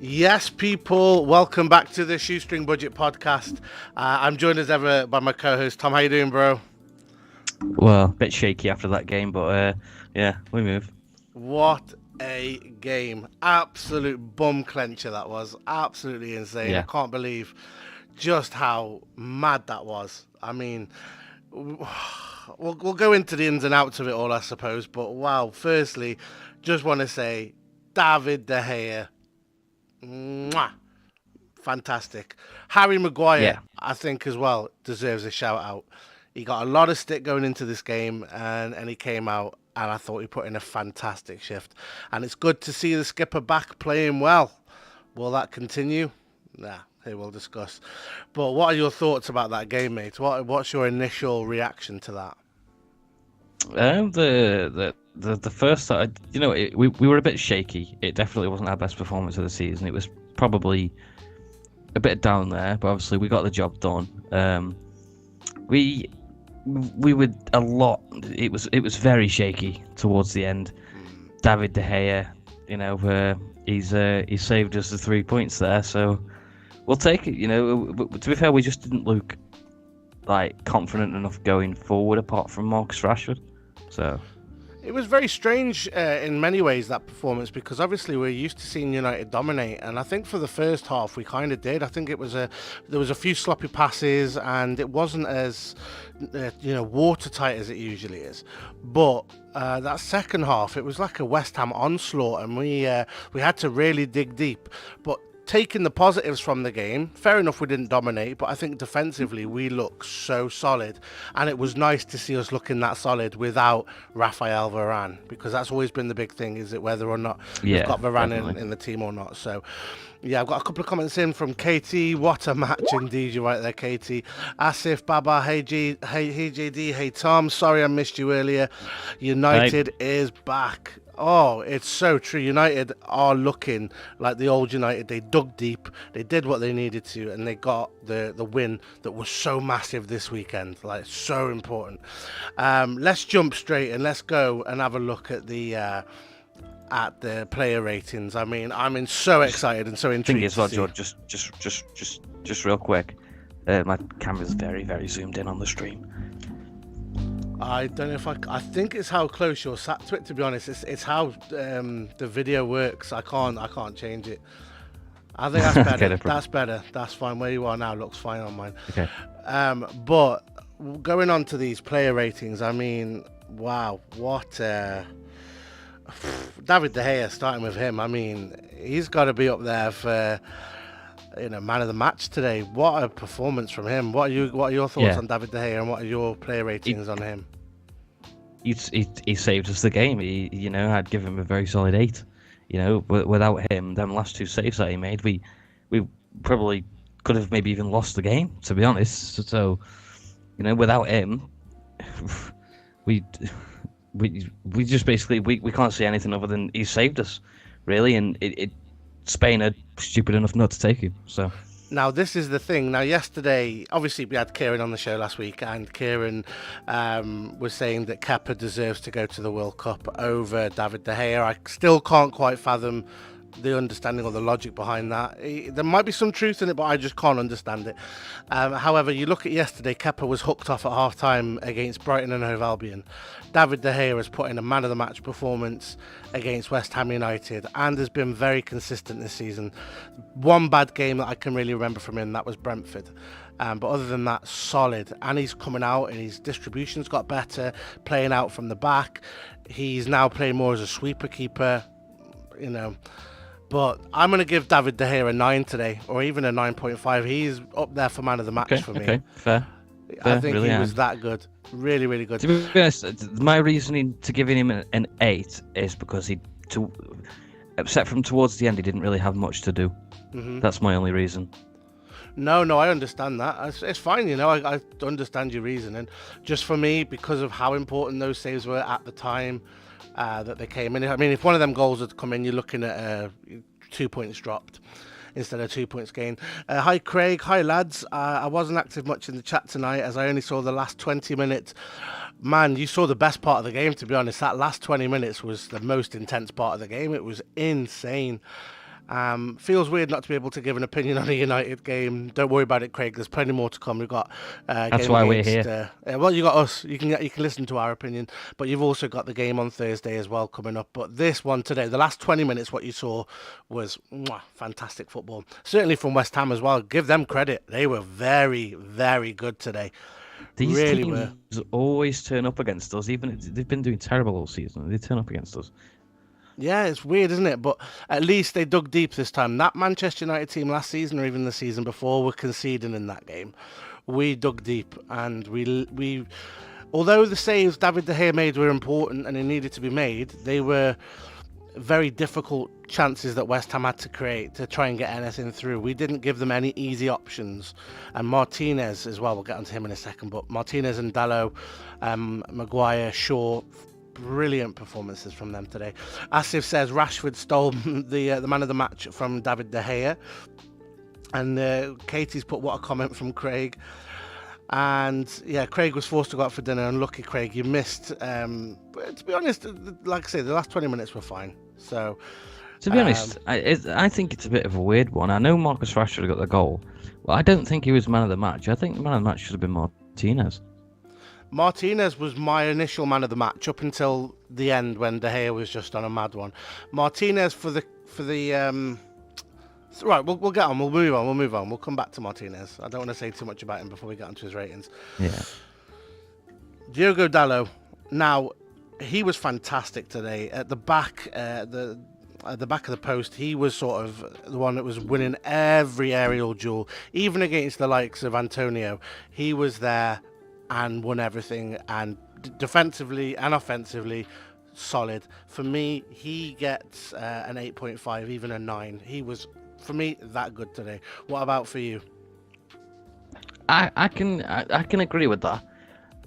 Yes, people, welcome back to the Shoestring Budget podcast. I'm joined as ever by my co-host Tom. How you doing, bro? Well, a bit shaky after that game, but yeah, we move. What a game! Absolute bum clencher that was. Absolutely insane. I Yeah, can't believe just how mad that was. I mean, we'll go into the ins and outs of it all, I suppose. But wow, firstly, just want to say, David De Gea, mwah, fantastic. Harry Maguire, yeah, I think as well, deserves a shout out. He got a lot of stick going into this game, and he came out, and I thought he put in a fantastic shift. And it's good to see the skipper back playing well. Will that continue? Nah, here we'll discuss. But what are your thoughts about that game, mate? What's your initial reaction to that? the first we were a bit shaky. It definitely wasn't our best performance of the season. It was probably a bit down there, but obviously we got the job done. We we were a lot. It was very shaky towards the end. David De Gea, he saved us the 3 points there, so we'll take it. But to be fair, we just didn't look like confident enough going forward, apart from Marcus Rashford. So It was very strange in many ways, that performance, because obviously we're used to seeing United dominate, and I think for the first half we kind of did. I think there was a few sloppy passes, and it wasn't as watertight as it usually is. But that second half, it was like a West Ham onslaught, and we had to really dig deep. But taking the positives from the game, fair enough, we didn't dominate, but I think defensively we look so solid, and it was nice to see us looking that solid without Rafael Varane, because that's always been the big thing, is it whether or not we've yeah, got Varane definitely. in the team or not. So yeah, I've got a couple of comments in from Katie. What a match indeed, you're right there, Katie. Asif, Baba, hey JD, hey Tom, sorry I missed you earlier. I United is back. Oh, it's so true. United are looking like the old United. They dug deep, they did what they needed to, and they got the win that was so massive this weekend. Like, so important. Let's jump straight and let's go and have a look at the player ratings. I mean, so just excited and so think intrigued as to well, see. George. Just real quick. My camera's very, very zoomed in on the stream. I don't know if I think it's how close you're sat to it. To be honest, it's how the video works. I can't change it. I think that's Okay, better. no problem. That's better. That's fine. Where you are now looks fine on mine. Okay. But going on to these player ratings, I mean, wow, what David De Gea, starting with him. I mean, he's got to be up there for man of the match today. What a performance from him. What are your thoughts Yeah. on David De Gea, and what are your player He, ratings on him? he saved us the game. I'd give him a very solid 8. Without him, them last two saves that he made, we probably could have maybe even lost the game. To be honest, so without him, we we just basically we can't see anything other than he saved us, really. And Spain are stupid enough not to take him. So Now, this is the thing. Now, yesterday, obviously, we had Kieran on the show last week, and Kieran was saying that Kepa deserves to go to the World Cup over David De Gea. I still can't quite fathom the understanding or the logic behind that. There might be some truth in it, but I just can't understand it. However, you look at yesterday, Kepa was hooked off at half time against Brighton and Hove Albion. David De Gea has put in a man of the match performance against West Ham United and has been very consistent this season. One bad game that I can really remember from him, that was Brentford. But other than that, solid. And he's coming out and his distribution's got better, playing out from the back. He's now playing more as a sweeper keeper, But I'm going to give David De Gea a 9 today, or even a 9.5. He's up there for man of the match for me. okay, fair. I think Really he am. was that good. Really, really good. To be honest, my reasoning to giving him an 8 is because except from towards the end, he didn't really have much to do. That's my only reason. No, I understand that. It's fine, I understand your reasoning. Just for me, because of how important those saves were at the time that they came in. I mean, if one of them goals had come in, you're looking at 2 points dropped instead of 2 points gained. Hi, Craig. Hi, lads. I wasn't active much in the chat tonight as I only saw the last 20 minutes. Man, you saw the best part of the game, to be honest. That last 20 minutes was the most intense part of the game. It was insane. Feels weird not to be able to give an opinion on a United game. Don't worry about it, Craig. There's plenty more to come. We've got That's game why we're against. here. Well, you got us. You can listen to our opinion, but you've also got the game on Thursday as well coming up. But this one today, the last 20 minutes, what you saw was fantastic football. Certainly from West Ham as well. Give them credit. They were very, very good today. These Really were. teams always turn up against us, even if they've been doing terrible all season. They turn up against us. Yeah, it's weird, isn't it? But at least they dug deep this time. That Manchester United team last season, or even the season before, were conceding in that game. We dug deep, and we. Although the saves David De Gea made were important and they needed to be made, they were very difficult chances that West Ham had to create to try and get anything through. We didn't give them any easy options. And Martinez as well, we'll get onto him in a second, but Martinez and Dalot, Maguire, Shaw, brilliant performances from them today. Asif says Rashford stole the man of the match from David De Gea. And Katie's put what a comment from Craig. And yeah, Craig was forced to go out for dinner. Unlucky, Craig, you missed. But to be honest, like I say, the last 20 minutes were fine. So, To be honest, I think it's a bit of a weird one. I know Marcus Rashford got the goal, but I don't think he was man of the match. I think the man of the match should have been Martinez. Martinez was my initial man of the match up until the end when De Gea was just on a mad one. Martinez for the right. We'll get on. We'll move on. We'll come back to Martinez. I don't want to say too much about him before we get onto his ratings. Yeah. Diogo Dalot. Now, he was fantastic today at the back. At the back of the post, he was sort of the one that was winning every aerial duel, even against the likes of Antonio. He was there and won everything, and defensively and offensively, solid. For me, he gets an 8.5, even a 9. He was, for me, that good today. What about for you? I can agree with that.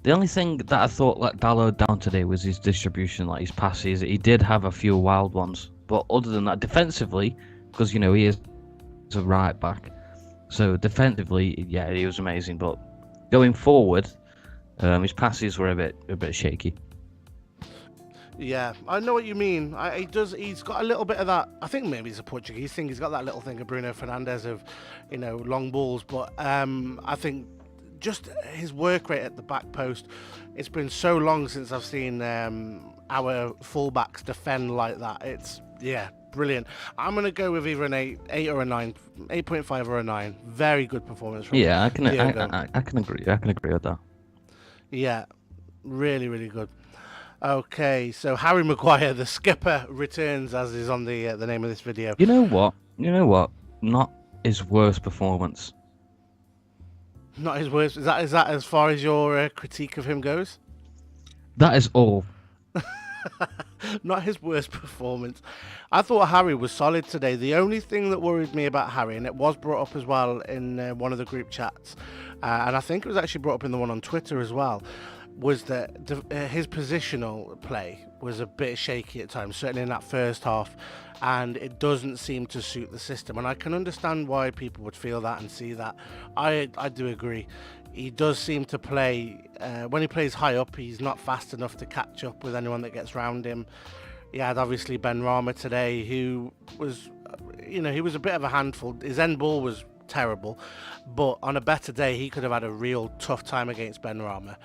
The only thing that I thought let Dalot down today was his distribution, like his passes. He did have a few wild ones, but other than that, defensively, because he is a right back, so defensively, yeah, he was amazing. But going forward, his passes were a bit shaky. Yeah, I know what you mean. He's got a little bit of that. I think maybe he's a Portuguese thing. He's got that little thing of Bruno Fernandes of, long balls. But I think just his work rate at the back post. It's been so long since I've seen our fullbacks defend like that. It's brilliant. I'm gonna go with either an 8 or a 9, 8.5 or a 9. Very good performance from Yeah, I can Diogo. I can agree. I can agree with that. Yeah, really, really good. Okay, so Harry Maguire, the skipper, returns as is on the name of this video. You know what? Not his worst performance. Not his worst. Is that as far as your critique of him goes? That is all. Not his worst performance. I thought Harry was solid today. The only thing that worried me about Harry, and it was brought up as well in one of the group chats, and I think it was actually brought up in the one on Twitter as well, was that his positional play was a bit shaky at times, certainly in that first half, and it doesn't seem to suit the system. And I can understand why people would feel that and see that. I do agree. He does seem to play, when he plays high up, he's not fast enough to catch up with anyone that gets round him. He had obviously Ben Rama today, who was, he was a bit of a handful. His end ball was terrible, but on a better day, he could have had a real tough time against Ben Rama.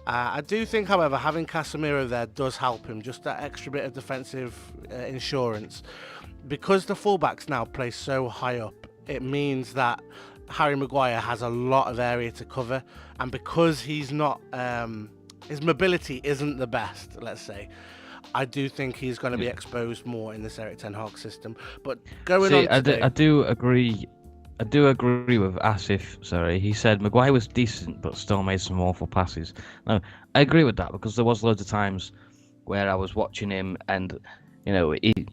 I do think, however, having Casemiro there does help him, just that extra bit of defensive insurance. Because the fullbacks now play so high up, it means that Harry Maguire has a lot of area to cover, and because he's not, his mobility isn't the best, let's say, I do think he's going to be exposed more in this Erik Ten Hag system. But going on today, I do agree. I do agree with Asif. Sorry, he said Maguire was decent, but still made some awful passes. No, I agree with that because there was loads of times where I was watching him, and he'd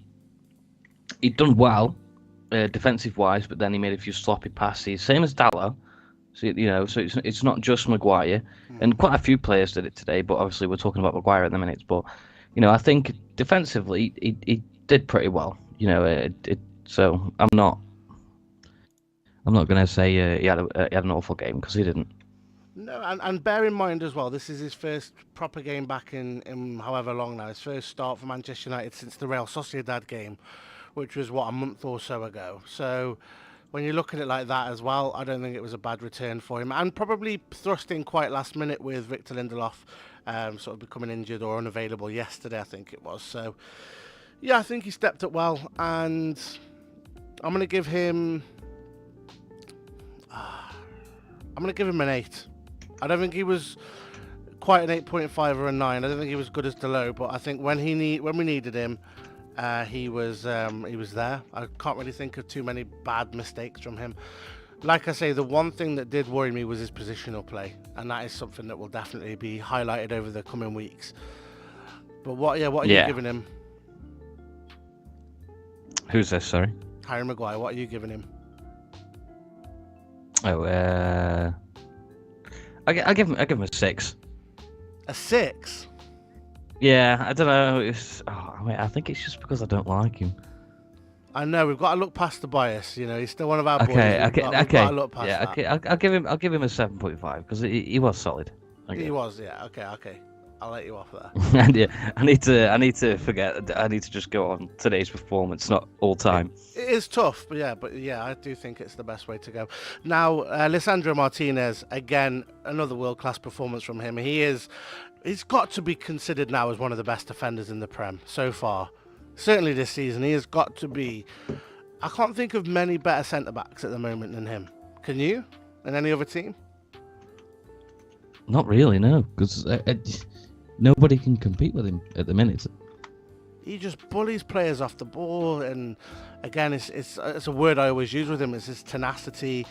done well, defensive wise, but then he made a few sloppy passes. Same as Dalot. So it's not just Maguire, and quite a few players did it today. But obviously we're talking about Maguire at the minute. But I think defensively he did pretty well. So I'm not going to say he had an awful game because he didn't. no, and bear in mind as well, this is his first proper game back in however long now. His first start for Manchester United since the Real Sociedad game, which was what, a month or so ago. So when you look at it like that as well, I don't think it was a bad return for him, and probably thrust in quite last minute with Victor Lindelof sort of becoming injured or unavailable yesterday, I think it was. So yeah, I think he stepped up well, and I'm going to give him an 8. I don't think he was quite an 8.5 or a 9. I don't think he was good as Delo, but I think when we needed him, he was there. I can't really think of too many bad mistakes from him. Like I say, the one thing that did worry me was his positional play, and that is something that will definitely be highlighted over the coming weeks. But what are you giving him? Who's this? Sorry, Harry Maguire. What are you giving him? Oh, I give him a 6. A 6? Yeah, I don't know. I think it's just because I don't like him. I know, we've got to look past the bias. You know, he's still one of our boys. Okay. We've got to look past that. Okay. I'll give him a 7.5 because he was solid. He was, yeah. Okay. I'll let you off there. And yeah, I need to forget. I need to just go on today's performance, not all time. It is tough, but yeah, I do think it's the best way to go. Now, Lisandro Martinez, again, another world-class performance from him. He's got to be considered now as one of the best defenders in the Prem so far. Certainly this season, he has got to be. I can't think of many better centre-backs at the moment than him. Can you? In any other team? Not really, no, because nobody can compete with him at the minute. He just bullies players off the ball, and again, it's a word I always use with him. It's his tenacity.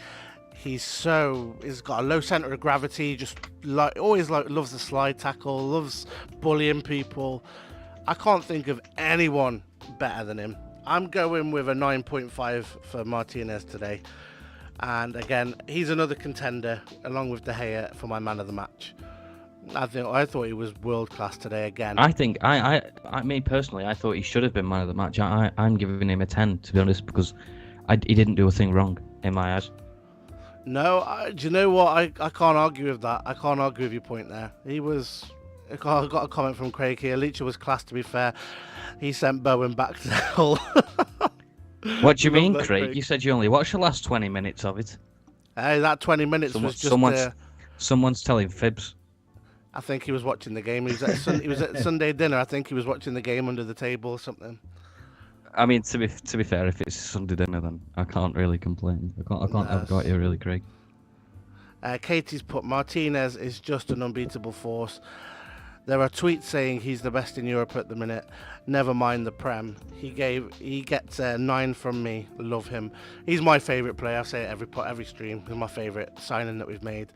He's got a low centre of gravity. Just always loves the slide tackle. Loves bullying people. I can't think of anyone better than him. I'm going with a 9.5 for Martinez today. And again, he's another contender, along with De Gea, for my man of the match. I thought he was world class today again. I think me personally, I thought he should have been man of the match. I'm giving him a 10, to be honest, because he didn't do a thing wrong in my eyes. No, do you know what? I can't argue with that. I can't argue with your point there. He was. I got a comment from Craig here. Leacher was class, to be fair. He sent Bowen back to hell. What do you mean, Craig? You said you only watched the last 20 minutes of it. That 20 minutes was just... Someone's telling fibs. I think he was watching the game. He was at Sunday dinner. I think he was watching the game under the table or something. I mean, to be fair, if it's Sunday dinner, then I can't really complain. I can't have got you, really, Craig. Katie's put, Martinez is just an unbeatable force. There are tweets saying he's the best in Europe at the minute. Never mind the Prem. He gets a 9 from me. Love him. He's my favourite player. I say it every stream. He's my favourite signing that we've made.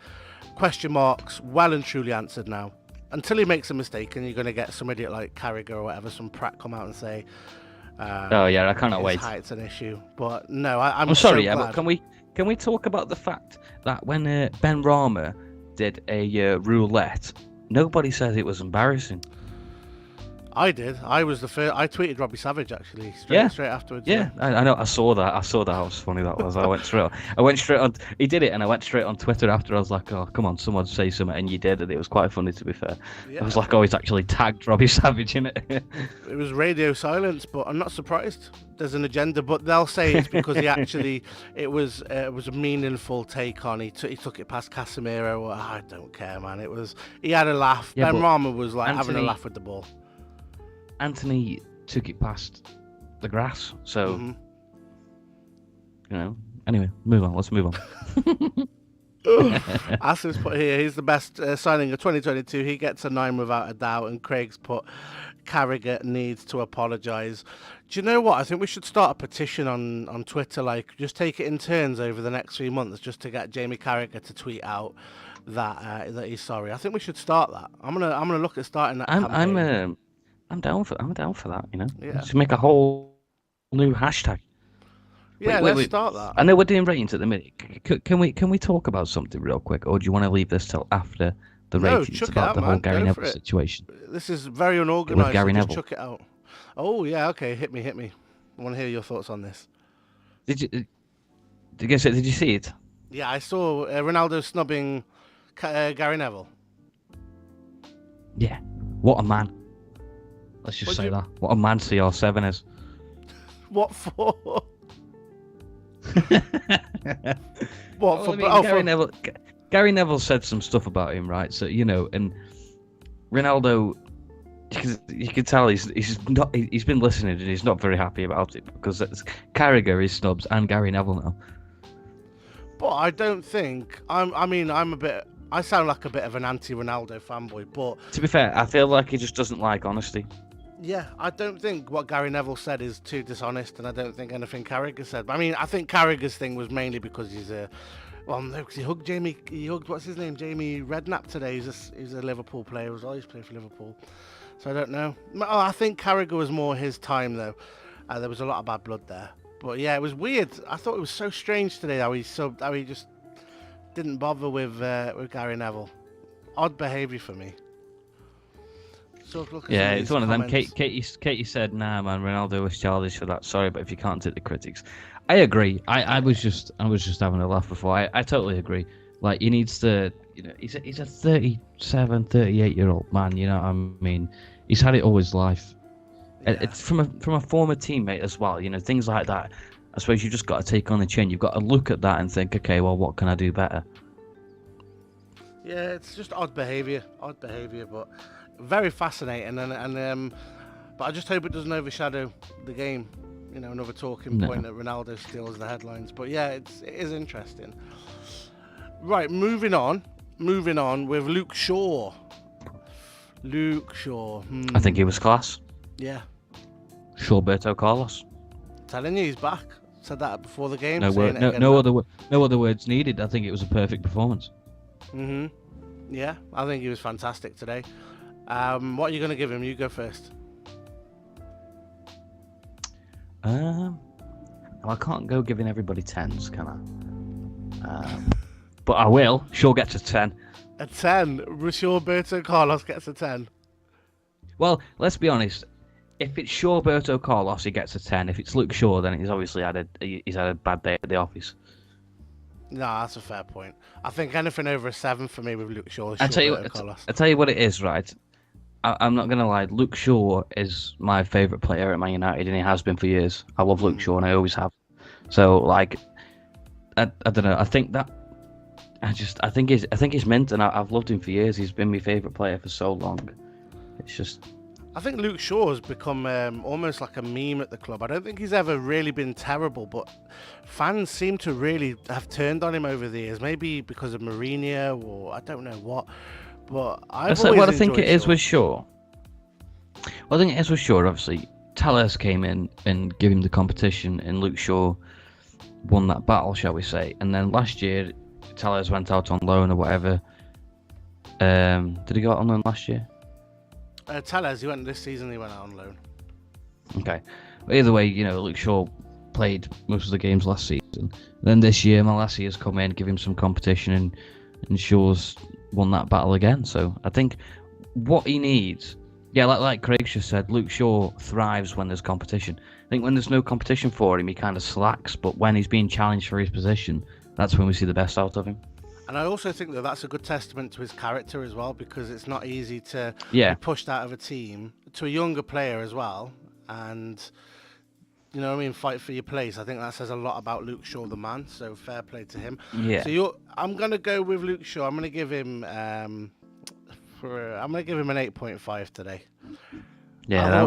Question marks, well and truly answered now. Until he makes a mistake, and you're going to get some idiot like Carragher or whatever, some prat come out and say, oh yeah, I cannot wait. Height's an issue. But no, I'm sorry, so glad. But can we talk about the fact that when Ben Rama did a roulette, nobody says it was embarrassing? I did. I was the first. I tweeted Robbie Savage actually straight afterwards. Yeah, I know. I saw that. How funny that was. I went straight on. He did it, and I went straight on Twitter after. I was like, "Oh, come on, someone say something," and you did, and it was quite funny, to be fair. Yeah. I was like, "Oh, he's actually tagged Robbie Savage in it." It was radio silence, but I'm not surprised. There's an agenda, but they'll say it's because he actually it was a meaningful take on. He took it past Casemiro. Well, I don't care, man. He had a laugh. Yeah, Ben Rama was like having a laugh with the ball. Anthony took it past the grass, so Anyway, move on. Let's move on. Asim's put here, he's the best signing of 2022. He gets a 9 without a doubt. And Craig's put, Carragher needs to apologise. Do you know what? I think we should start a petition on Twitter. Like, just take it in turns over the next 3 months, just to get Jamie Carragher to tweet out that he's sorry. I think we should start that. I'm gonna look at starting that. I'm down for that. Yeah. To make a whole new hashtag. Yeah, let's start that. I know we're doing ratings at the minute. Can we talk about something real quick, or do you want to leave this till after the ratings about the whole Gary Neville situation? This is very unorganised. With Gary Neville. Chuck it out. Oh yeah, okay. Hit me. I want to hear your thoughts on this. Did you see it? Yeah, I saw Ronaldo snubbing Gary Neville. Yeah, what a man. Let's just say that. What a man CR7 is. What for? What Well, for? I mean, Gary Neville said some stuff about him, right? So and Ronaldo, you can tell he's been listening and he's not very happy about it because Carragher is snubs and Gary Neville now. But I don't think I sound like a bit of an anti-Ronaldo fanboy, but To be fair, I feel like he just doesn't like honesty. yeah, I don't think what Gary Neville said is too dishonest, and I don't think anything Carragher said. But I mean, I think Carragher's thing was mainly because he's a, well, no, because he hugged what's his name, Jamie Redknapp today. He's a Liverpool player as well. He's played for Liverpool, so I don't know. I think Carragher was more his time though. There was a lot of bad blood there, but yeah, it was weird. I thought it was so strange today how he just didn't bother with Gary Neville. Odd behaviour for me. So Yeah, it's one of them. comments. Katie said, "Nah, man, Ronaldo was childish for that. Sorry, but if you can't take the critics, I agree. I was just having a laugh before. I totally agree. Like he needs to, he's a 37, 38-year-old man. You know what I mean? He's had it all his life. Yeah. It's from a former teammate as well. Things like that. I suppose you just got to take on the chin. You've got to look at that and think, okay, well, what can I do better? Yeah, it's just odd behaviour, but very fascinating, and but I just hope it doesn't overshadow the game. Another talking point that Ronaldo steals the headlines. But yeah, it is interesting. Right, moving on with Luke Shaw. I think he was class. Yeah, Shawberto Carlos. telling you he's back. Said that before the game. No other words needed. I think it was a perfect performance. Yeah, I think he was fantastic today. What are you going to give him? You go first. Well, I can't go giving everybody 10s, can I? But I will. Shaw gets a 10. A 10. Roberto Carlos gets a 10. Well, let's be honest. If it's Shawberto Carlos, he gets a 10. If it's Luke Shaw, then he's obviously had a bad day at the office. No, that's a fair point. I think anything over a 7 for me with Luke Shaw is I tell you what it is, right? I'm not gonna lie. Luke Shaw is my favourite player at Man United, and he has been for years. I love Luke Shaw, and I always have. So, like, I don't know. I think he's mint, and I've loved him for years. He's been my favourite player for so long. It's just. I think Luke Shaw has become almost like a meme at the club. I don't think he's ever really been terrible, but fans seem to really have turned on him over the years. Maybe because of Mourinho or I don't know what. But I've always what I think it enjoyed is with Shaw. Well, I think it is with Shaw. Obviously, Telles came in and gave him the competition, and Luke Shaw won that battle, shall we say? And then last year, Telles went out on loan or whatever. Did he go out on loan last year? Telles, he went this season. He went out on loan. Okay. But either way, Luke Shaw played most of the games last season. Then this year, Malacia has come in, give him some competition, and Shaw's won that battle again. So I think what he needs, like Craig just said, Luke Shaw thrives when there's competition. I think when there's no competition for him, he kind of slacks. But when he's being challenged for his position, that's when we see the best out of him. And I also think that that's a good testament to his character as well, because it's not easy to be pushed out of a team to a younger player as well. And, fight for your place. I think that says a lot about Luke Shaw, the man. So fair play to him. Yeah. So I'm going to go with Luke Shaw. I'm going to give him an 8.5 today. Yeah,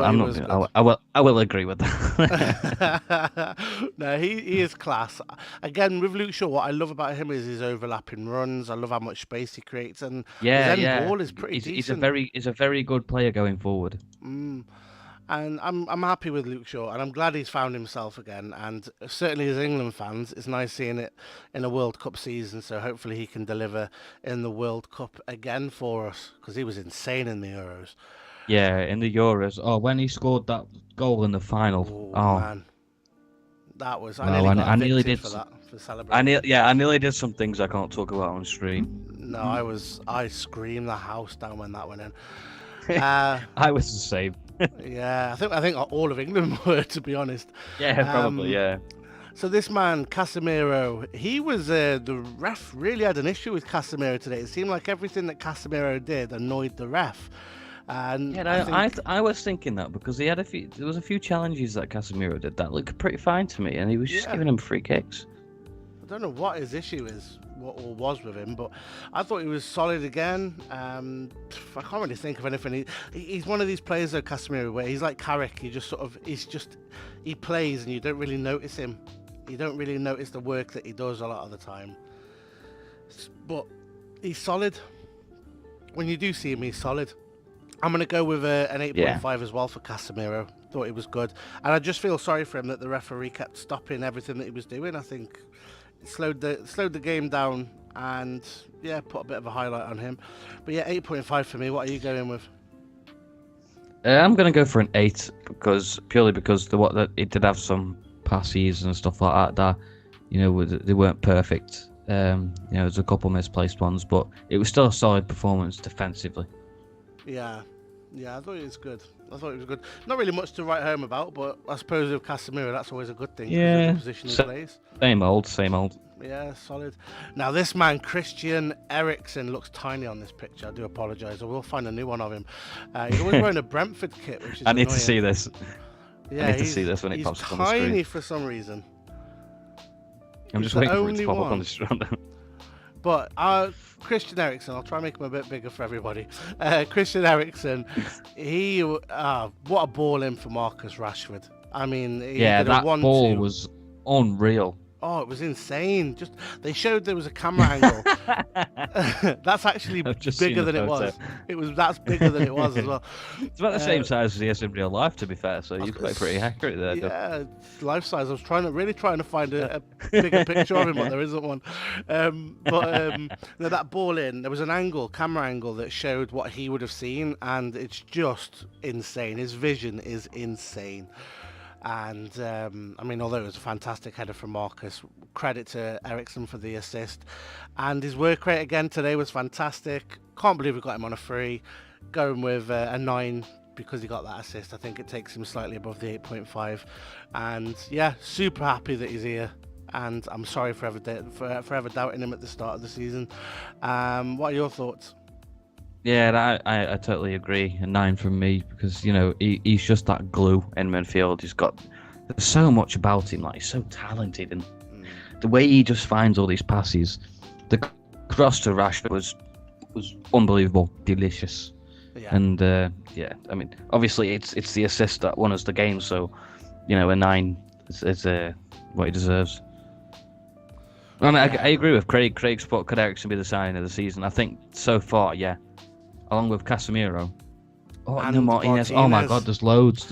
I will agree with that. No, he is class. Again, with Luke Shaw, what I love about him is his overlapping runs. I love how much space he creates, and his end ball is pretty decent. He's a very good player going forward. And I'm happy with Luke Shaw, and I'm glad he's found himself again. And certainly as England fans, it's nice seeing it in a World Cup season. So hopefully he can deliver in the World Cup again for us, because he was insane in the Euros. Yeah, in the Euros. Oh, when he scored that goal in the final. Oh. Man. That was... I nearly did for that, for celebrating. I nearly did some things I can't talk about on stream. No, I screamed the house down when that went in. I was the same. Yeah, I think all of England were, to be honest. Yeah, probably, yeah. So this man, Casemiro, he was... the ref really had an issue with Casemiro today. It seemed like everything that Casemiro did annoyed the ref. And Yeah, I was thinking that because there was a few challenges that Casemiro did that looked pretty fine to me, and he was just giving him free kicks. I don't know what his issue is, what or was with him, but I thought he was solid again. I can't really think of anything. He's one of these players, though, Casemiro, where he's like Carrick. He plays and you don't really notice him. You don't really notice the work that he does a lot of the time. But he's solid. When you do see him, he's solid. I'm going to go with an 8.5 as well for Casemiro. Thought he was good. And I just feel sorry for him that the referee kept stopping everything that he was doing. I think it slowed the game down and, yeah, put a bit of a highlight on him. But, yeah, 8.5 for me. What are you going with? I'm going to go for an 8 purely because it did have some passes and stuff like that they weren't perfect. There's a couple misplaced ones, but it was still a solid performance defensively. Yeah, I thought it was good. Not really much to write home about, but I suppose with Casemiro, that's always a good thing. Yeah, the position he plays. Same old. Yeah, solid. Now this man, Christian Eriksen, looks tiny on this picture. I do apologise. I will find a new one of him. He's always wearing a Brentford kit, which is I need annoying. to see this. Yeah, I need to see this when it pops up on the screen. He's tiny for some reason. I'm just waiting for it to pop up on the screen. But Christian Eriksen, I'll try and make him a bit bigger for everybody. Christian Eriksen, what a ball in for Marcus Rashford. I mean, that ball was unreal. Oh, it was insane. They showed there was a camera angle. That's actually bigger than it was. That's bigger than it was as well. It's about the same size as he is in real life, to be fair. So you're quite pretty accurate there. Yeah, life size. I was really trying to find a bigger picture of him, but there isn't one. That ball in, there was an camera angle that showed what he would have seen, and it's just insane. His vision is insane. And although it was a fantastic header from Marcus, credit to Eriksen for the assist. And his work rate again today was fantastic. Can't believe we got him on a free. Going with a 9 because he got that assist. I think it takes him slightly above the 8.5. And yeah, super happy that he's here. And I'm sorry for ever doubting him at the start of the season. What are your thoughts? Yeah, I totally agree. A 9 from me because he's just that glue in midfield. There's so much about him. Like, he's so talented, and the way he just finds all these passes. The cross to Rashford was unbelievable, delicious. Yeah. And obviously it's the assist that won us the game. So a 9 is what he deserves. I agree with Craig. Craig's put could Eriksen be the signing of the season. I think so far, yeah. Along with Casemiro. And Martinez. Oh my God, there's loads.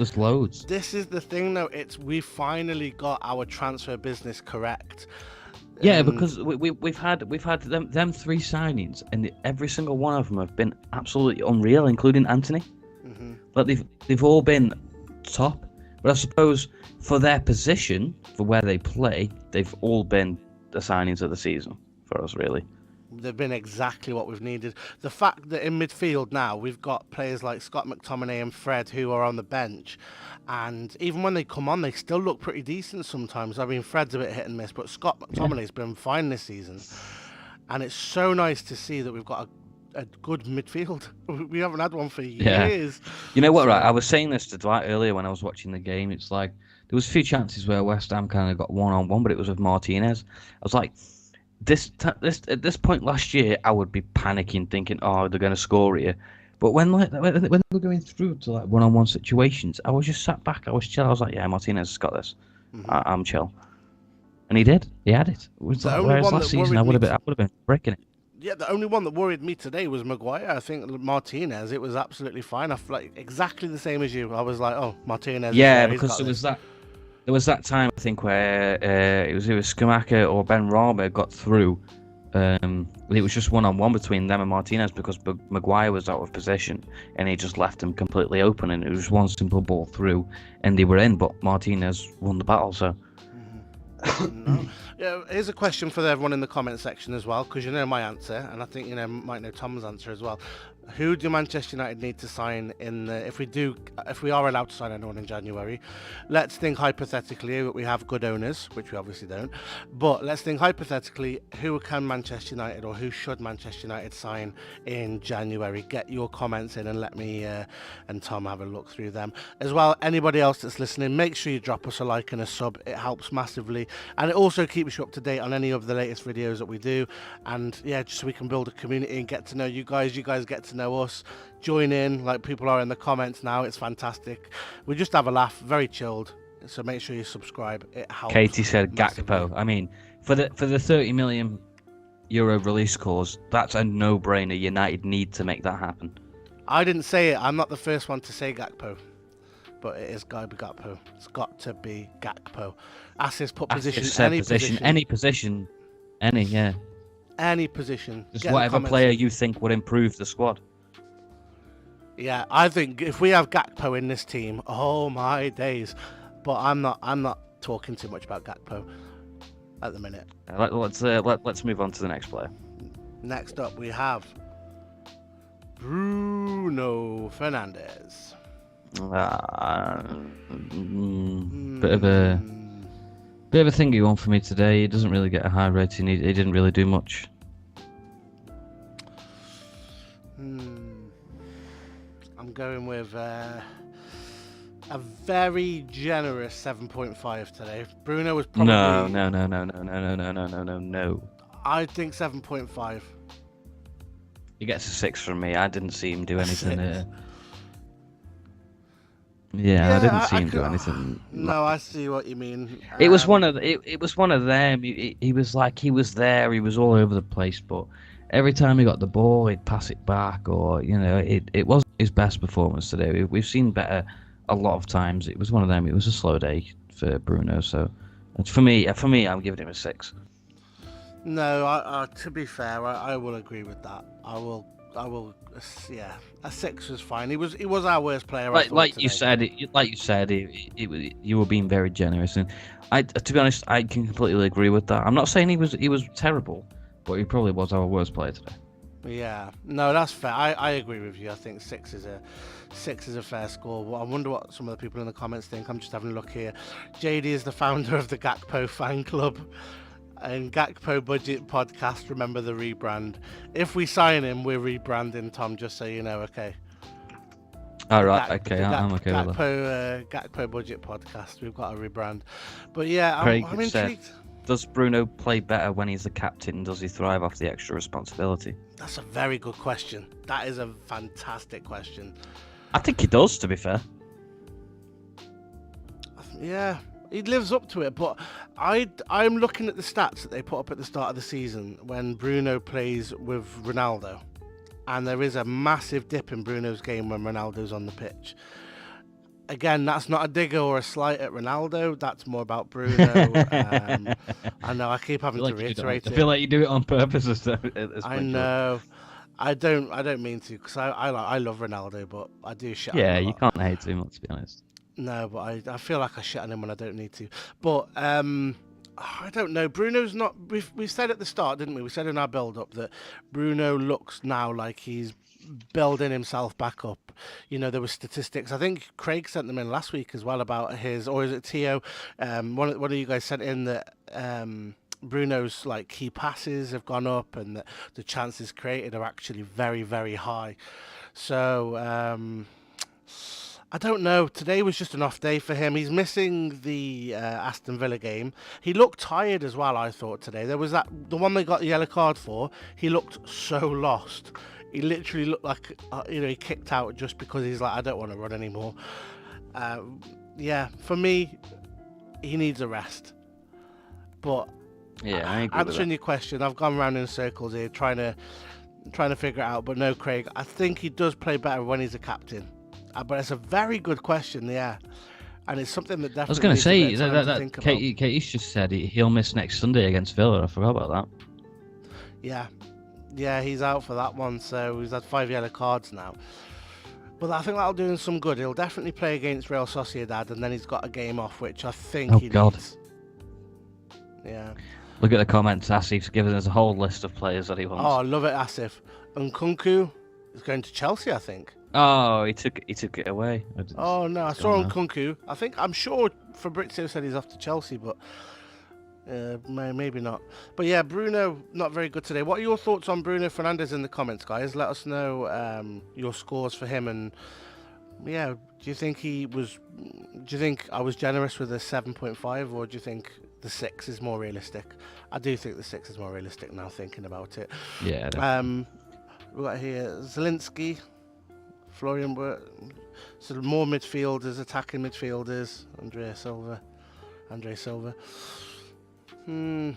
This is the thing, though. We finally got our transfer business correct. Yeah, because we've had them 3 signings, and every single one of them have been absolutely unreal, including Anthony. Mm-hmm. But they've all been top. But I suppose for their position, for where they play, they've all been the signings of the season for us, really. They've been exactly what we've needed. The fact that in midfield now we've got players like Scott McTominay and Fred who are on the bench, and even when they come on, they still look pretty decent sometimes. I mean, Fred's a bit hit and miss, but Scott McTominay's been fine this season, and it's so nice to see that we've got a good midfield. We haven't had one for years. You know what, right? I was saying this to Dwight earlier when I was watching the game. It's like there was a few chances where West Ham kind of got one-on-one, but it was with Martinez. I was like, at this point last year, I would be panicking, thinking, "Oh, they're going to score here." But when they were going through to like one-on-one situations, I was just sat back. I was chill. I was like, "Yeah, Martinez has got this. Mm-hmm. I'm chill." And he did. He had it. Whereas last season, I would have been breaking it. Yeah, the only one that worried me today was Maguire. I think Martinez, it was absolutely fine. I feel like exactly the same as you. I was like, "Oh, Martinez." Yeah, because there was that time, I think, where it was either Schumacher or Ben Rama got through. It was just one-on-one between them and Martinez because Maguire was out of position and he just left him completely open, and it was one simple ball through and they were in, but Martinez won the battle, so... No. Yeah, here's a question for everyone in the comment section as well, because you know my answer, and I think you might know Tom's answer as well. Who do Manchester United need to sign if we are allowed to sign anyone in January? Let's think hypothetically that we have good owners, which we obviously don't. But let's think hypothetically, who can Manchester United or who should Manchester United sign in January? Get your comments in and let me and Tom have a look through them. As well, anybody else that's listening, make sure you drop us a like and a sub. It helps massively. And it also keeps you up to date on any of the latest videos that we do. And yeah, just so we can build a community and get to know you guys get to know us, join in like people are in the comments now. It's fantastic. We just have a laugh, very chilled, so make sure you subscribe. It helps. Katie said massively. Gakpo. I mean, for the 30 million euro release clause, that's a no-brainer. United need to make that happen. I didn't say it. I'm not the first one to say Gakpo, but it is got to be Gakpo. It's got to be Gakpo. Assis put position, any position, any position, yeah. Any position. Just whatever player you think would improve the squad. Yeah, I think if we have Gakpo in this team, oh my days. But I'm not talking too much about Gakpo at the minute. Let's move on to the next player. Next up, we have Bruno Fernandes. Bit of a thingy one for me today. He doesn't really get a high rating. He didn't really do much. I'm going with a very generous 7.5 today. Bruno was probably... No. I think 7.5. He gets a 6 from me. I didn't see him do anything. I didn't see him do anything. No, I see what you mean. It was one of them. He was like, he was there. He was all over the place, but every time he got the ball, he'd pass it back, or it wasn't his best performance today. We've seen better a lot of times. It was one of them. It was a slow day for Bruno. So for me, I'm giving him a 6. No, to be fair, I will agree with that. I will. Yeah, a 6 was fine. He was our worst player. Like you said, you were being very generous, and to be honest, I can completely agree with that. I'm not saying he was terrible, but he probably was our worst player today. Yeah, no, that's fair. I agree with you. I think 6 is a fair score. Well, I wonder what some of the people in the comments think. I'm just having a look here. JD is the founder of the Gakpo fan club. And Gakpo Budget Podcast, remember the rebrand. If we sign him, we're rebranding, Tom, just so you know, okay? All right, okay, I'm okay with that. Gakpo Budget Podcast, we've got a rebrand. But yeah, I'm intrigued. Does Bruno play better when he's the captain? Does he thrive off the extra responsibility? That's a very good question. That is a fantastic question. I think he does, to be fair. Yeah. He lives up to it, but I'm looking at the stats that they put up at the start of the season when Bruno plays with Ronaldo, and there is a massive dip in Bruno's game when Ronaldo's on the pitch. Again, that's not a digger or a slight at Ronaldo. That's more about Bruno. I know I keep having to reiterate it. I feel like you do it on purpose. I know. I don't mean to, because I love Ronaldo, but I do shit. Yeah, you can't hate too much, to be honest. No, but I feel like I shit on him when I don't need to. But I don't know. Bruno's not... We said at the start, didn't we? We said in our build-up that Bruno looks now like he's building himself back up. There were statistics. I think Craig sent them in last week as well about his... Or is it Tio? One of you guys sent in that... Bruno's key passes have gone up and the chances created are actually very, very high. So... I don't know. Today was just an off day for him. He's missing the Aston Villa game. He looked tired as well, I thought, today. There was the one they got the yellow card for. He looked so lost. He literally looked like, he kicked out just because he's like, I don't want to run anymore. Yeah, for me, he needs a rest. But yeah, I agree answering your question, I've gone round in circles here trying to figure it out. But no, Craig, I think he does play better when he's a captain. But it's a very good question, yeah. And it's something that definitely... I was going to say, that Katie's just said he'll miss next Sunday against Villa. I forgot about that. Yeah, he's out for that one, so he's had 5 yellow cards now. But I think that'll do him some good. He'll definitely play against Real Sociedad, and then he's got a game off, which I think he needs. Yeah. Look at the comments. Asif's given us a whole list of players that he wants. Oh, I love it, Asif. Nkunku, He's going to Chelsea, I think. Oh, he took it away. Oh no, I It's saw gone on now. Kunku. I'm sure Fabrizio said he's off to Chelsea, but maybe not. But yeah, Bruno not very good today. What are your thoughts on Bruno Fernandes in the comments, guys? Let us know your scores for him, and yeah, do you think I was generous with a 7.5, or do you think the 6 is more realistic? I do think the 6 is more realistic now, thinking about it. Yeah, definitely. We got here Zelinski, Florian, sort of more midfielders, attacking midfielders. Andre Silva. Some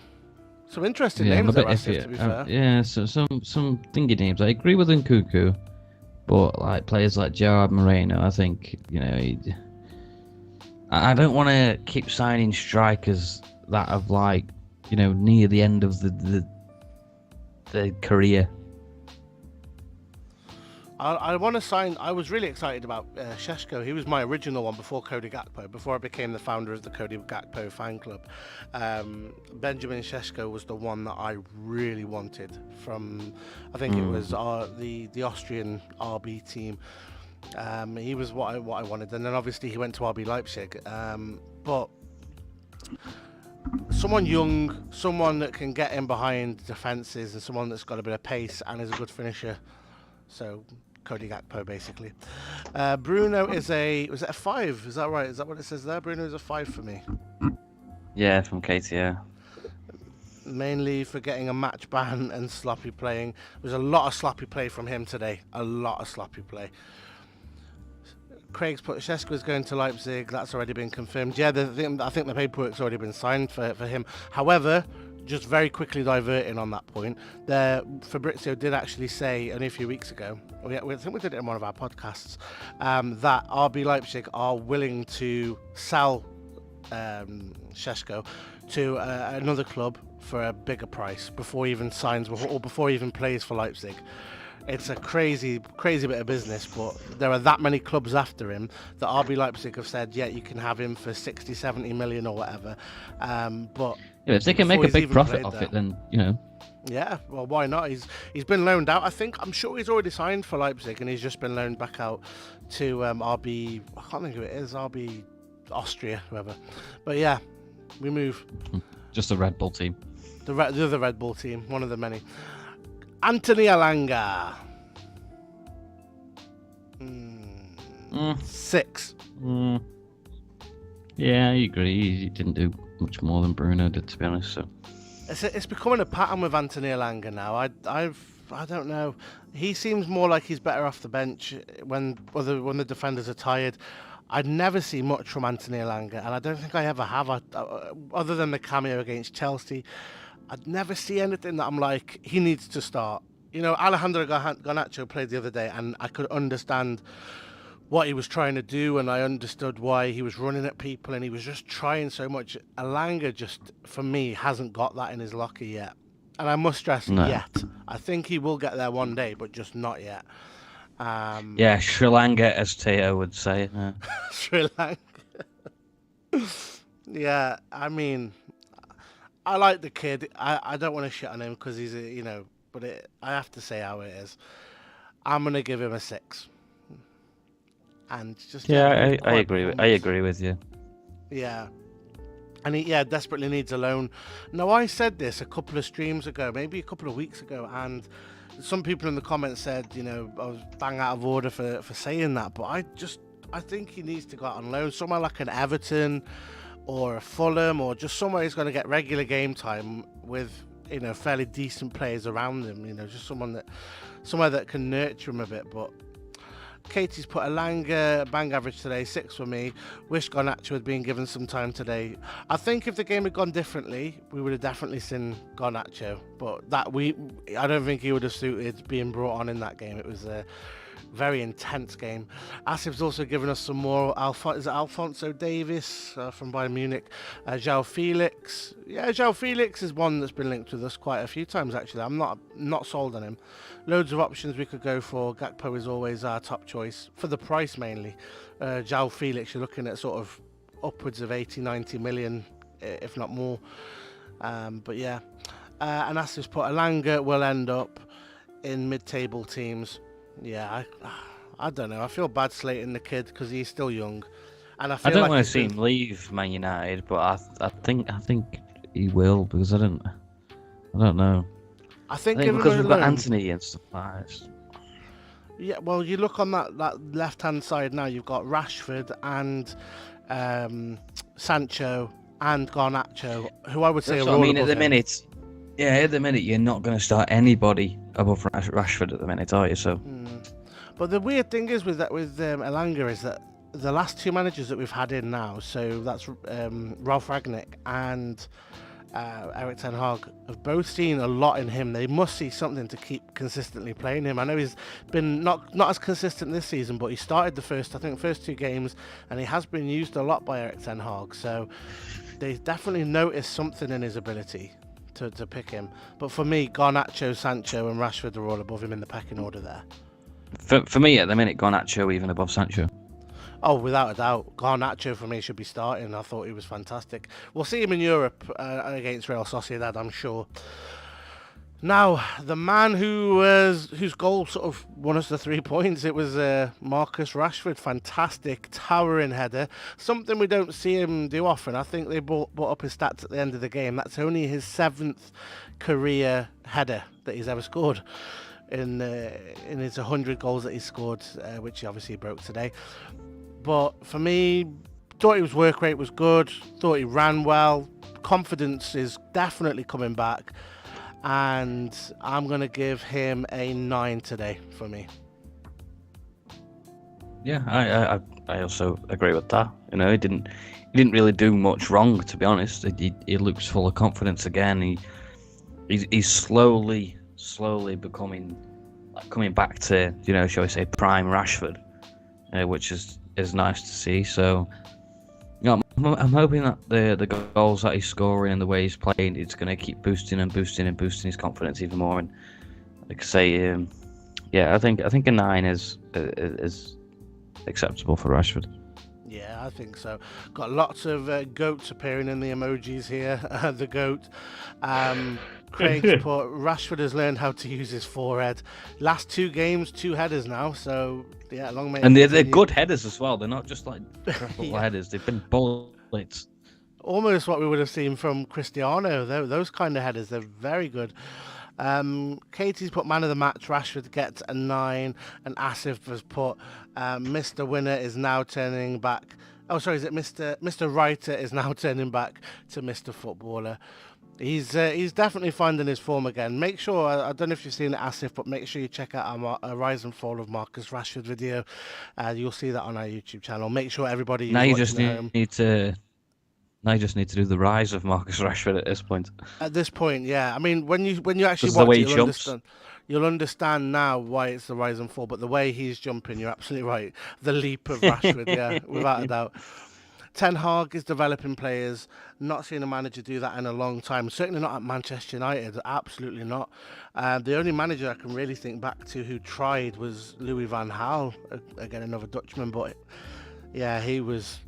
interesting Yeah, I'm a names there, bit Asif, to iffy. be fair. Yeah, so some thingy names. I agree with Nkuku, but like players like Gerard Moreno, I think I don't want to keep signing strikers that have like near the end of the career. I want to sign. I was really excited about Šeško. He was my original one before Cody Gakpo, before I became the founder of the Cody Gakpo fan club. Benjamin Šeško was the one that I really wanted from, I think it was the Austrian RB team. He was what I wanted, and then obviously he went to RB Leipzig. But someone young, someone that can get in behind defences, and someone that's got a bit of pace and is a good finisher. So Cody Gakpo, basically. Bruno was it a 5? Is that right? Is that what it says there? Bruno is a 5 for me. Yeah, from KTR. Mainly for getting a match ban and sloppy playing. There was a lot of sloppy play from him today. A lot of sloppy play. Craig's put Šeško's going to Leipzig. That's already been confirmed. Yeah, I think the paperwork's already been signed for him. However, just very quickly diverting on that point, Fabrizio did actually say only a few weeks ago, I think we did it in one of our podcasts, that RB Leipzig are willing to sell Šeško to another club for a bigger price before he even signs or before he even plays for Leipzig. It's a crazy bit of business, but there are that many clubs after him that RB Leipzig have said, yeah, you can have him for 60, 70 million or whatever. But yeah, if they can make a big profit off it, then Yeah, well, why not? He's been loaned out. I'm sure he's already signed for Leipzig, and he's just been loaned back out to RB. I can't think who it is. RB Austria, whoever. But yeah, we move. Just a Red Bull team. The other Red Bull team, one of the many. Anthony Alanga. 6. Yeah, I agree. He didn't do much more than Bruno did, to be honest. So it's becoming a pattern with Anthony Alanga now. I don't know. He seems more like he's better off the bench when the defenders are tired. I'd never see much from Anthony Alanga, and I don't think I ever have. Other than the cameo against Chelsea, I'd never see anything that I'm like, he needs to start. Alejandro Garnacho played the other day, and I could understand what he was trying to do, and I understood why he was running at people, and he was just trying so much. Alanga just, for me, hasn't got that in his locker yet. And I must stress, yet. I think he will get there one day, but just not yet. Yeah, Sri Lanka, as Teo would say. Yeah. Sri Lanka. Yeah, I mean, I like the kid. I don't want to shit on him because he's but I have to say how it is. I'm gonna give him a 6. And just I agree with you. Yeah, and he desperately needs a loan. Now, I said this a couple of streams ago, maybe a couple of weeks ago, and some people in the comments said, I was bang out of order for saying that, but I think he needs to go out on loan somewhere like an Everton or a Fulham, or just somewhere he's going to get regular game time with fairly decent players around him. Just somewhere that can nurture him a bit. But Katie's put Alanga bang average today, 6 for me. Wish Garnacho had been given some time today. I think if the game had gone differently, we would have definitely seen Garnacho, but I don't think he would have suited being brought on in that game. It was a very intense game. Asif's also given us some more. Is it Alphonso Davies from Bayern Munich? João Felix. Yeah, João Felix is one that's been linked with us quite a few times, actually. I'm not sold on him. Loads of options we could go for. Gakpo is always our top choice, for the price mainly. João Felix, you're looking at sort of upwards of 80, 90 million, if not more. But yeah. And Asif's put Alanga will end up in mid-table teams. Yeah, I don't know. I feel bad slating the kid because he's still young, and I I feel don't like want he's to see been. him leave Man United, but I think he will because I don't know. I I think think give him because a we've got loan. Anthony and stuff like that. Yeah, well, you look on that left hand side now. You've got Rashford and um, Sancho and Garnacho, who I would say That's are what I all mean. At above the him. minute, yeah, at the minute you're not going to start anybody above Rashford at the minute, are you? So But the weird thing is with that with Elanga is that the last two managers that we've had in now, so that's Ralph Ragnick and Eric Ten Hag, have both seen a lot in him. They must see something to keep consistently playing him. I know he's been not as consistent this season, but he started the first two games, and he has been used a lot by Eric Ten Hag. So they definitely noticed something in his ability to pick him. But for me, Garnacho, Sancho, and Rashford are all above him in the pecking order there. for me at the minute, Garnacho even above Sancho. Oh, without a doubt, Garnacho for me should be starting. I thought he was fantastic. We'll see him in Europe against Real Sociedad, I'm sure. Now, the man whose goal sort of won us the 3 points, it was Marcus Rashford. Fantastic, towering header. Something we don't see him do often. I think they brought up his stats at the end of the game. That's only his 7th career header that he's ever scored in his 100 goals that he scored, which he obviously broke today. But for me, thought his work rate was good. Thought he ran well. Confidence is definitely coming back. And I'm going to give him a 9 today for me. Yeah, I also agree with that. You know, he didn't really do much wrong, to be honest. He looks full of confidence again. He's slowly becoming coming back to, you know, shall we say, prime Rashford, which is nice to see. So, you know, I'm hoping that the goals that he's scoring and the way he's playing, it's going to keep boosting his confidence even more. And like I say, yeah, I think a 9 is acceptable for Rashford. Yeah, I think so. Got lots of goats appearing in the emojis here. The goat. Craig's put Rashford has learned how to use his forehead. Last 2 games, 2 headers now. So yeah, long may it And they're continue. good headers as well. They're not just like triple Yeah. headers. They've been bullets. Almost what we would have seen from Cristiano. Those kind of headers, they're very good. Katie's put man of the match. Rashford gets a 9, and Asif has put Mr. Winner is now turning back. Oh, sorry, is it Mr. Writer is now turning back to Mr. Footballer. He's definitely finding his form again. Make sure, I don't know if you've seen it, Asif, but make sure you check out our Rise and Fall of Marcus Rashford video. You'll see that on our YouTube channel. Make sure everybody Now is you just watching at home. need to Now you just need to do the rise of Marcus Rashford at this point. At this point, yeah. I mean, when you actually Because the watch way it, he jumps. You'll understand now why it's the rise and fall. But the way he's jumping, you're absolutely right. The leap of Rashford, yeah, without a doubt. Ten Hag is developing players. Not seen a manager do that in a long time. Certainly not at Manchester United. Absolutely not. The only manager I can really think back to who tried was Louis van Gaal. Again, another Dutchman. But yeah, his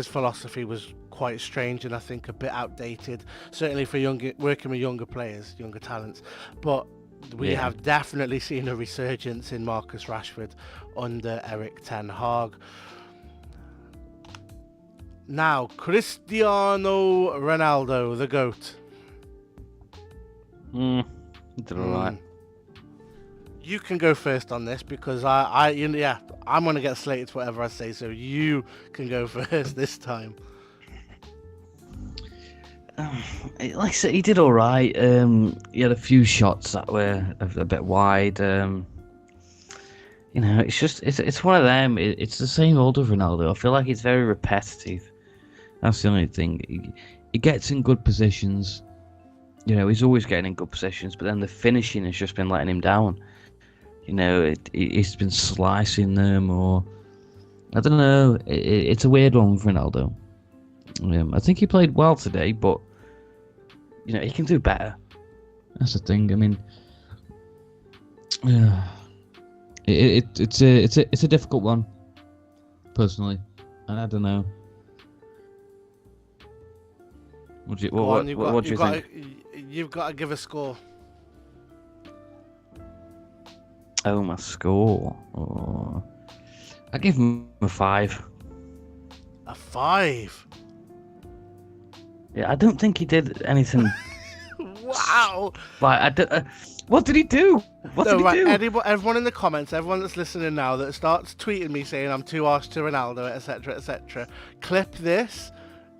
philosophy was quite strange and I think a bit outdated. Certainly for working with younger players, younger talents. But we have definitely seen a resurgence in Marcus Rashford under Eric Ten Hag. Now, Cristiano Ronaldo, the GOAT. He did alright. You can go first on this because I'm going to get slated for whatever I say, so you can go first this time. Like I said, he did alright. He had a few shots that were a bit wide. You know, it's one of them. It's the same old with Ronaldo. I feel like it's very repetitive. That's the only thing. He gets in good positions. You know, he's always getting in good positions, but then the finishing has just been letting him down. You know, he's been slicing them, or I don't know. It's a weird one with Ronaldo. I think he played well today, but you know, he can do better. That's the thing. I mean, yeah, it's a difficult one, personally, and I don't know. What do you think? You've got to give a score. Oh, my score. Oh. I give him a 5. A 5. Yeah, I don't think he did anything. Wow. Like, I don't, what did he do? What No, did he right. do? Everyone in the comments, everyone that's listening now that starts tweeting me saying I'm too harsh to Ronaldo, etc., etc. Clip this.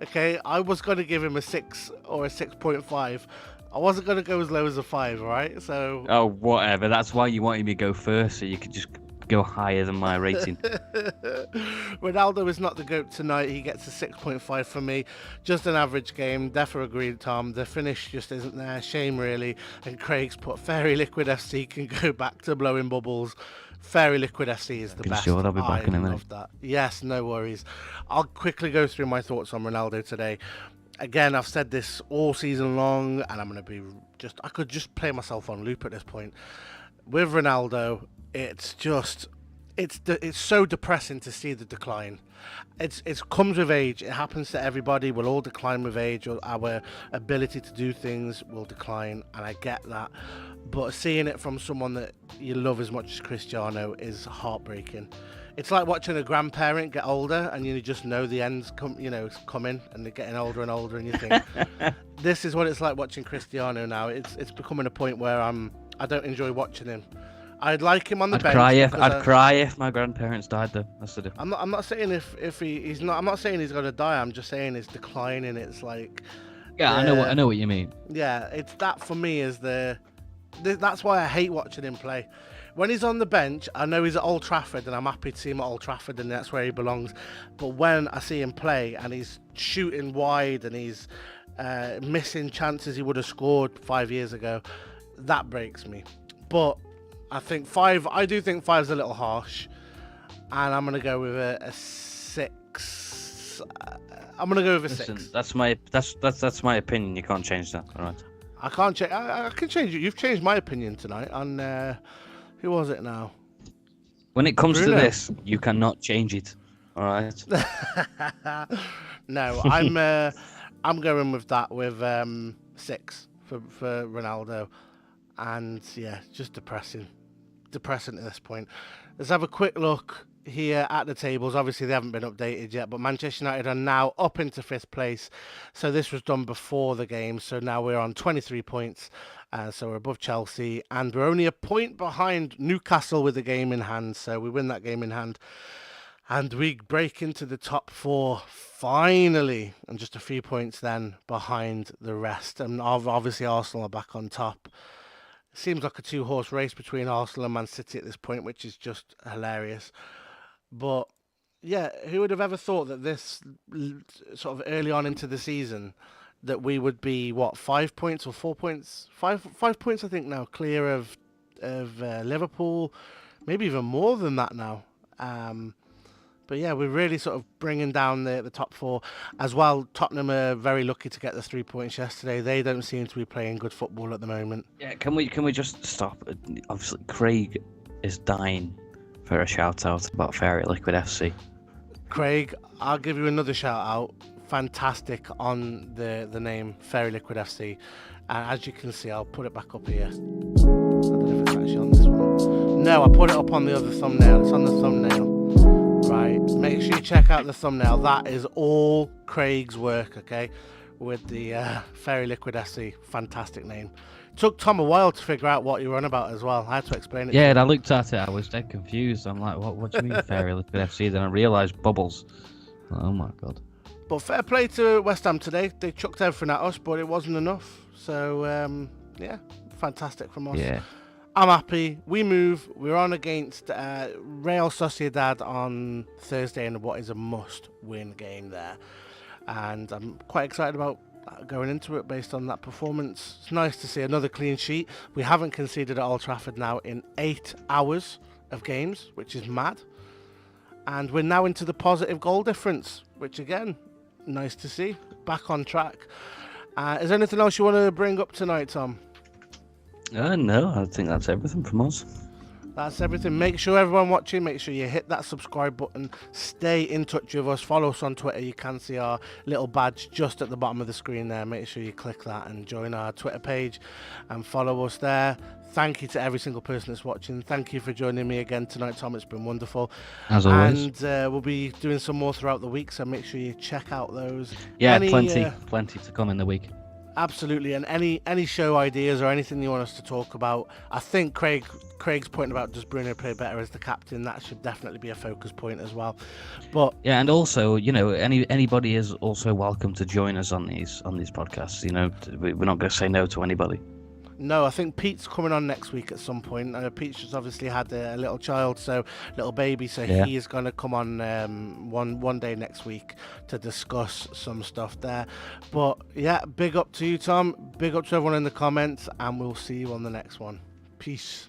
Okay, I was going to give him a 6 or a 6.5. I wasn't going to go as low as a 5, right? So Oh, whatever. That's why you wanted me to go first, so you could just go higher than my rating. Ronaldo is not the GOAT tonight. He gets a 6.5 from me. Just an average game. Defo agreed, Tom. The finish just isn't there. Shame, really. And Craig's put Fairy Liquid FC can go back to blowing bubbles. Fairy Liquid FC is the best. Sure, they'll be back in a minute. Love that. Yes, no worries. I'll quickly go through my thoughts on Ronaldo today. Again, I've said this all season long, and I'm going to be I could just play myself on loop at this point. With Ronaldo, it's so depressing to see the decline. It comes with age. It happens to everybody. We'll all decline with age. Our ability to do things will decline, and I get that. But seeing it from someone that you love as much as Cristiano is heartbreaking. It's like watching a grandparent get older, and you just know the end's coming, and they're getting older and older, and you think, this is what it's like watching Cristiano now. It's becoming a point where I don't enjoy watching him. I'd like him on the bench. I'd cry if my grandparents died, though. That's the difference. I'm not saying if he's not. I'm not saying he's gonna die. I'm just saying it's declining. It's like. Yeah, I know what you mean. Yeah, it's that for me is that's why I hate watching him play. When he's on the bench, I know he's at Old Trafford, and I'm happy to see him at Old Trafford, and that's where he belongs. But when I see him play, and he's shooting wide, and he's missing chances he would have scored 5 years ago, that breaks me. But I think 5. I do think 5's a little harsh, and I'm gonna go with a 6. I'm gonna go with a 6. That's my opinion. You can't change that. All right. I can't change. I can change it. You've changed my opinion tonight on. Who was it now? When it comes Bruno. to this, you cannot change it. All right. No, I'm going with that with 6 for Ronaldo, and yeah, just depressing at this point. Let's have a quick look here at the tables. Obviously they haven't been updated yet, but Manchester United are now up into 5th place. So this was done before the game, so now we're on 23 points. So we're above Chelsea, and we're only a point behind Newcastle with the game in hand. So we win that game in hand, and we break into the top 4 finally, and just a few points then behind the rest. And obviously Arsenal are back on top. It seems like a 2-horse race between Arsenal and Man City at this point, which is just hilarious. But yeah, who would have ever thought that this sort of early on into the season that we would be 5 points or 4 points, 5 points I think now clear of Liverpool, maybe even more than that now. But yeah, we're really sort of bringing down the top 4 as well. Tottenham are very lucky to get the 3 points yesterday. They don't seem to be playing good football at the moment. Yeah, can we just stop? Obviously, Craig is dying for a shout out about Fairy Liquid FC. Craig, I'll give you another shout out. Fantastic on the name Fairy Liquid FC. As you can see, I'll put it back up here. I don't know if it's actually on this one. No, I put it up on the other thumbnail. It's on the thumbnail. Right, make sure you check out the thumbnail. That is all Craig's work, okay? With the Fairy Liquid FC. Fantastic name. Took Tom a while to figure out what you were on about as well. I had to explain it. Yeah, and I looked at it. I was dead confused. I'm like, what do you mean Fairy Liquid FC? Then I realised bubbles. Oh my god. But fair play to West Ham today. They chucked everything at us, but it wasn't enough. So, yeah, fantastic from us. Yeah. I'm happy. We move. We're on against Real Sociedad on Thursday in what is a must-win game there. And I'm quite excited about going into it based on that performance. It's nice to see another clean sheet. We haven't conceded at Old Trafford now in 8 hours of games, which is mad. And we're now into the positive goal difference, which again, nice to see. Back on track. Is there anything else you want to bring up tonight, Tom? No, I think that's everything from us. That's everything. Make sure everyone watching, make sure you hit that subscribe button. Stay in touch with us. Follow us on Twitter. You can see our little badge just at the bottom of the screen there. Make sure you click that and join our Twitter page and follow us there. Thank you to every single person that's watching. Thank you for joining me again tonight, Tom. It's been wonderful. As always. And we'll be doing some more throughout the week, so make sure you check out those. Yeah, plenty to come in the week. Absolutely, and any show ideas or anything you want us to talk about, I think Craig's point about does Bruno play better as the captain, that should definitely be a focus point as well. But yeah, and also, anybody is also welcome to join us on these podcasts. We're not going to say no to anybody. No, I think Pete's coming on next week at some point. Pete's just obviously had a little child, little baby, so yeah. He is going to come on one day next week to discuss some stuff there. But yeah, big up to you, Tom. Big up to everyone in the comments, and we'll see you on the next one. Peace.